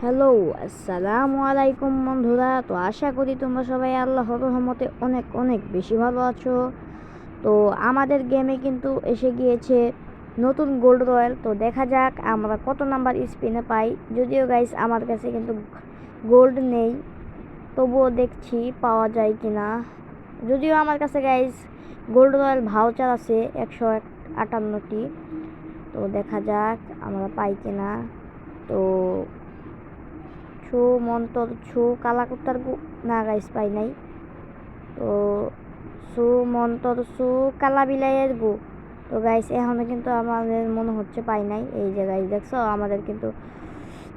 Hello, আসসালামু আলাইকুম বন্ধুরা। তো আশা করি তোমরা সবাই আল্লাহর রহমতে অনেক অনেক বেশি ভালো আছো। তো আমাদের গেমে কিন্তু এসে গিয়েছে নতুন গোল্ড রয়্যাল। তো দেখা যাক আমরা কত নাম্বার স্পিনে পাই। যদিও গাইস আমার কাছে কিন্তু গোল্ড নেই, তবুও দেখছি পাওয়া যায় কি না। যদিও আমার কাছে গাইস গোল্ড রয়্যাল ভাউচার আছে 158টি। তো দেখা যাক আমরা পাই কি না। তো ছু মন্তর ছু কালাকুত্তার না গাইস পাই নাই। তো সু মন্তর সু কালা বিলাইয়ের গু। তো গাইস এখনো কিন্তু আমাদের মনে হচ্ছে পাই নাই। এই যে গাইস দেখছো আমাদের কিন্তু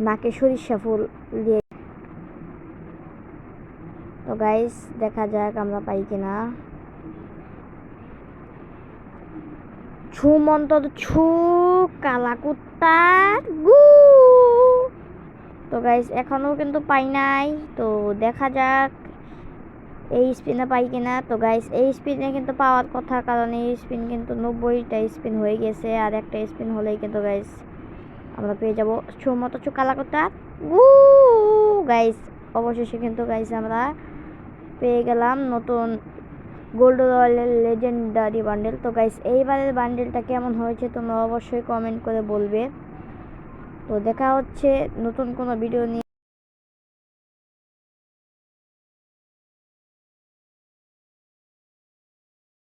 নাকে সরিষা ফুল দিয়ে। তো গাইস দেখা যাক আমরা পাই কিনা। ছু মন্তর ছু কালাকুত্তার গু। তো গাইস এখনো কিন্তু পাই নাই। তো দেখা যাক এই স্পিনে পাই কিনা। তো গাইস এই স্পিনে কিন্তু পাওয়ার কথা, কারণ এই স্পিন কিন্তু 90টা স্পিন হয়ে গেছে, আর একটা স্পিন হলেই কিন্তু গাইস আমরা পেয়ে যাবো মতো কালাকোতা গু। গাইস অবশেষে কিন্তু গাইস আমরা পেয়ে গেলাম নতুন গোল্ড রয়্যালের লেজেন্ডারি বান্ডেল। তো গাইস এইবারের বান্ডেলটা কেমন হয়েছে তোমরা অবশ্যই কমেন্ট করে বলবে। তো দেখা হচ্ছে নতুন কোনো ভিডিও নিয়ে।